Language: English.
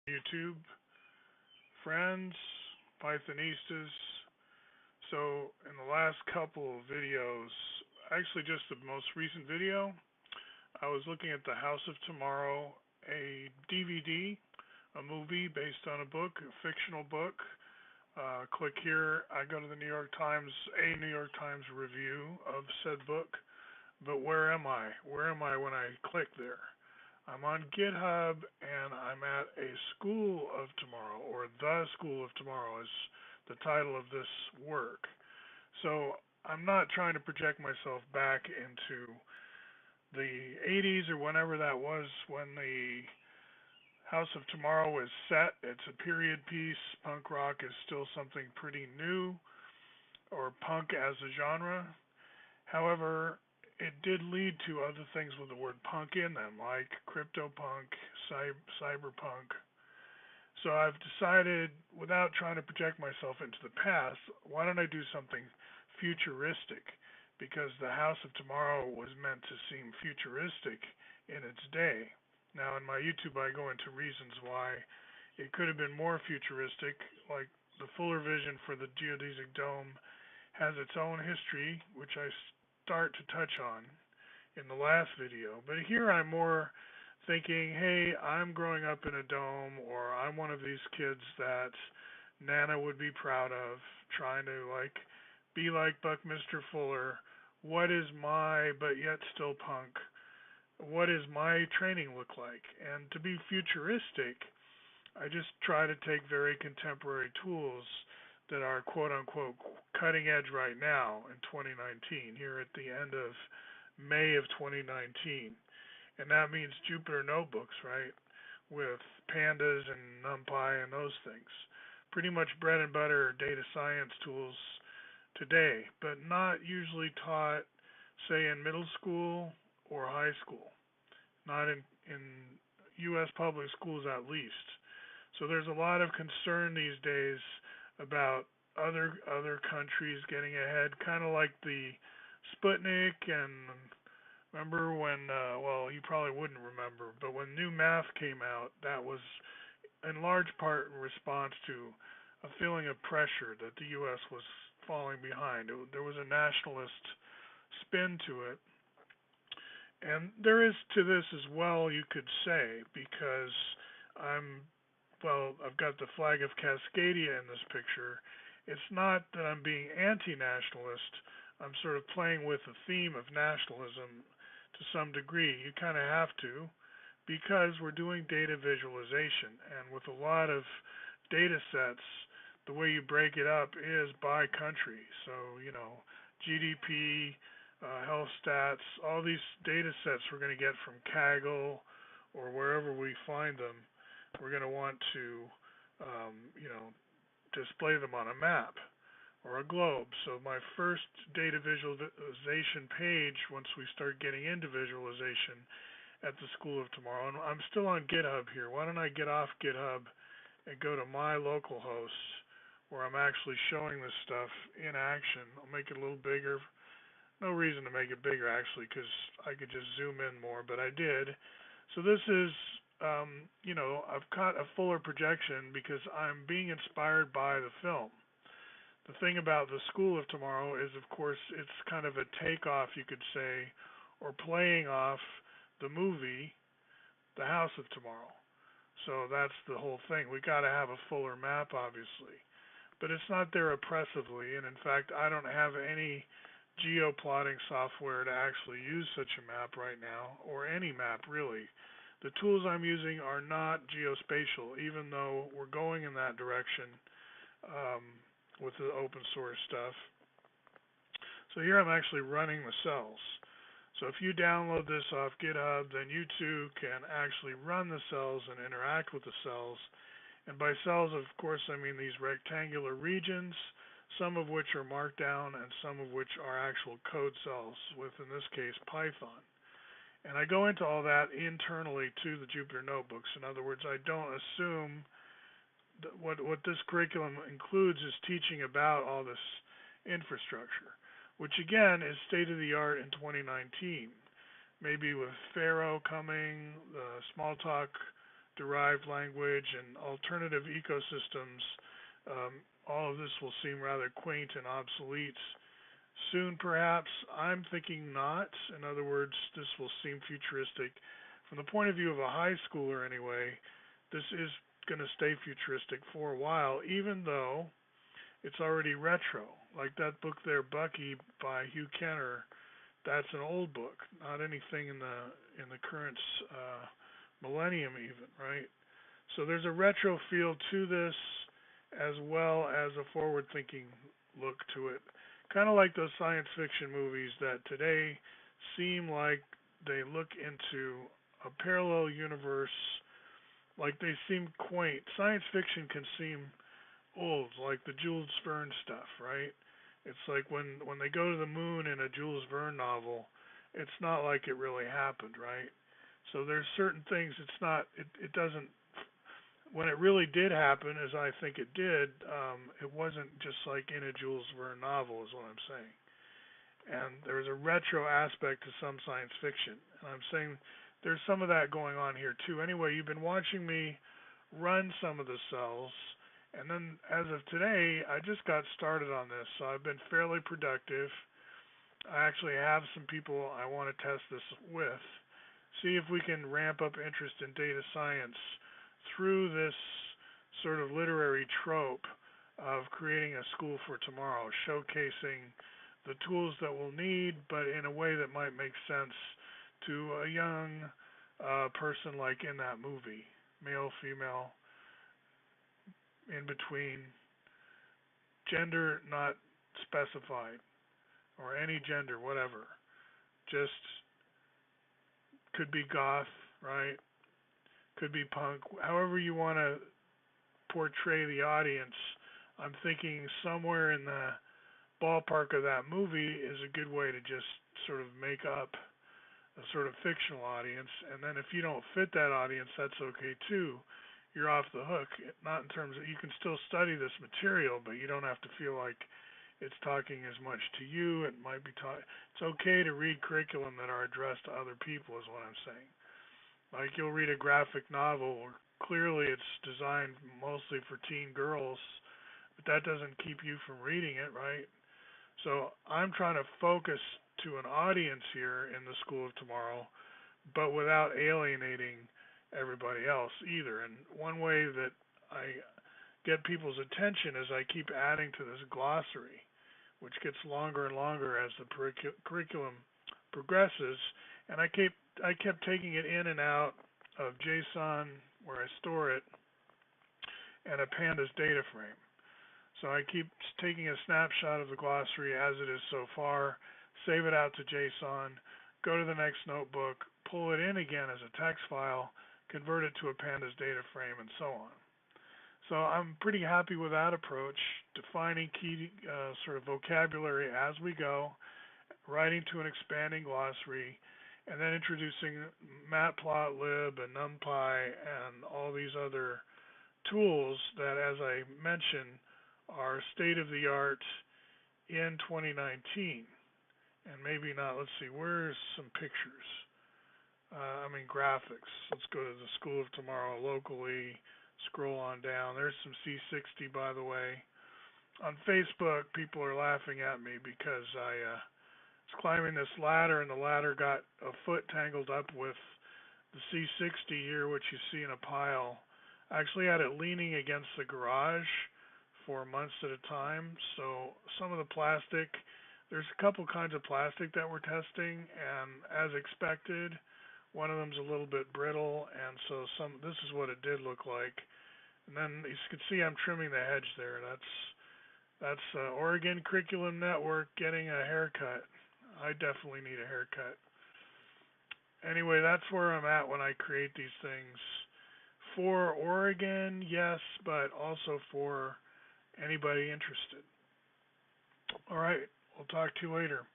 YouTube friends, Pythonistas. So, in the last couple of videos, actually just the most recent video, I was looking at The House of Tomorrow, a DVD, a movie based on a book, a fictional book. Click here, I go to the New York Times, a New York Times review of said book. But where am I? Where am I when I click there? I'm on GitHub and I'm at a School of Tomorrow, or The School of Tomorrow is the title of this work. So I'm not trying to project myself back into the 80s or whenever that was when the House of Tomorrow was set. It's a period piece. Punk rock is still something pretty new, or punk as a genre. However, it did lead to other things with the word punk in them, like CryptoPunk, cyberpunk. So I've decided, without trying to project myself into the past, why don't I do something futuristic? Because the House of Tomorrow was meant to seem futuristic in its day. Now, in my YouTube, I go into reasons why it could have been more futuristic, like the fuller vision for the geodesic dome has its own history, which I start to touch on in the last video. But here I'm more thinking, hey, I'm growing up in a dome, or I'm one of these kids that Nana would be proud of, trying to be like Buckminster Fuller. What is my, but yet still punk? What does my training look like? And to be futuristic, I just try to take very contemporary tools that are quote unquote cutting edge right now in 2019, here at the end of May of 2019. And that means Jupyter notebooks, right? With pandas and NumPy and those things. Pretty much bread and butter data science tools today, but not usually taught, say, in middle school or high school. Not in U.S. public schools at least. So there's a lot of concern these days about other countries getting ahead, kind of like the Sputnik. And remember when, well, you probably wouldn't remember, but when new math came out, that was in large part in response to a feeling of pressure that the U.S. was falling behind. There was a nationalist spin to it. And there is to this as well, you could say, because I've got the flag of Cascadia in this picture. It's not that I'm being anti-nationalist. I'm sort of playing with the theme of nationalism to some degree. You kind of have to, because we're doing data visualization. And with a lot of data sets, the way you break it up is by country. So, GDP, health stats, all these data sets we're going to get from Kaggle or wherever we find them, we're going to want to, display them on a map or a globe. So my first data visualization page, once we start getting into visualization at the School of Tomorrow, and I'm still on GitHub here. Why don't I get off GitHub and go to my local host where I'm actually showing this stuff in action. I'll make it a little bigger. No reason to make it bigger, actually, because I could just zoom in more, but I did. So this is, I've got a fuller projection because I'm being inspired by the film. The thing about the School of Tomorrow is, of course, it's kind of a takeoff, you could say, or playing off the movie, The House of Tomorrow. So that's the whole thing. We got to have a fuller map, obviously. But it's not there oppressively, and in fact, I don't have any geoplotting software to actually use such a map right now, or any map really. The tools I'm using are not geospatial, even though we're going in that direction with the open source stuff. So here I'm actually running the cells. So if you download this off GitHub, then you too can actually run the cells and interact with the cells. And by cells, of course, I mean these rectangular regions, some of which are markdown and some of which are actual code cells with, in this case, Python. And I go into all that internally to the Jupyter Notebooks. In other words, I don't assume that what this curriculum includes is teaching about all this infrastructure, which again is state of the art in 2019. Maybe with Pharo coming, the Smalltalk derived language and alternative ecosystems, all of this will seem rather quaint and obsolete soon, perhaps. I'm thinking not. In other words, this will seem futuristic. From the point of view of a high schooler, anyway, this is going to stay futuristic for a while, even though it's already retro. Like that book there, Bucky, by Hugh Kenner. That's an old book, not anything in the current millennium, even, right? So there's a retro feel to this, as well as a forward-thinking look to it. Kind of like those science fiction movies that today seem like they look into a parallel universe, like they seem quaint. Science fiction can seem old, like the Jules Verne stuff, right? It's like when they go to the moon in a Jules Verne novel, it's not like it really happened, right? So there's certain things it doesn't, when it really did happen, as I think it did, it wasn't just like in a Jules Verne novel, is what I'm saying. And there's a retro aspect to some science fiction. And I'm saying there's some of that going on here too. Anyway, you've been watching me run some of the cells, and then as of today, I just got started on this, so I've been fairly productive. I actually have some people I want to test this with, see if we can ramp up interest in data science through this sort of literary trope of creating a school for tomorrow, showcasing the tools that we'll need, but in a way that might make sense to a young person like in that movie, male, female, in between, gender not specified, or any gender, whatever. Just could be goth, right? Could be punk. However you want to portray the audience, I'm thinking somewhere in the ballpark of that movie is a good way to just sort of make up a sort of fictional audience. And then if you don't fit that audience, that's okay too. You're off the hook. Not in terms of, you can still study this material, but you don't have to feel like it's talking as much to you. It might be it's okay to read curriculum that are addressed to other people, is what I'm saying. Like you'll read a graphic novel, where clearly it's designed mostly for teen girls, but that doesn't keep you from reading it, right? So I'm trying to focus to an audience here in the School of Tomorrow, but without alienating everybody else either. And one way that I get people's attention is I keep adding to this glossary, which gets longer and longer as the curriculum progresses. And I kept taking it in and out of JSON, where I store it, and a pandas data frame. So I keep taking a snapshot of the glossary as it is so far, save it out to JSON, go to the next notebook, pull it in again as a text file, convert it to a pandas data frame, and so on. So I'm pretty happy with that approach, defining key sort of vocabulary as we go, writing to an expanding glossary, and then introducing Matplotlib and NumPy and all these other tools that, as I mentioned, are state of the art in 2019. And maybe not, let's see, where's some pictures? Graphics. Let's go to the School of Tomorrow locally, scroll on down. There's some C60, by the way. On Facebook, people are laughing at me because I was climbing this ladder, and the ladder got a foot tangled up with the C60 here, which you see in a pile. I actually had it leaning against the garage for months at a time. So some of the plastic, there's a couple kinds of plastic that we're testing, and as expected, one of them's a little bit brittle, and so this is what it did look like. And then you can see I'm trimming the hedge there. That's Oregon Curriculum Network getting a haircut. I definitely need a haircut. Anyway, that's where I'm at when I create these things. For Oregon, yes, but also for anybody interested. All right, we'll talk to you later.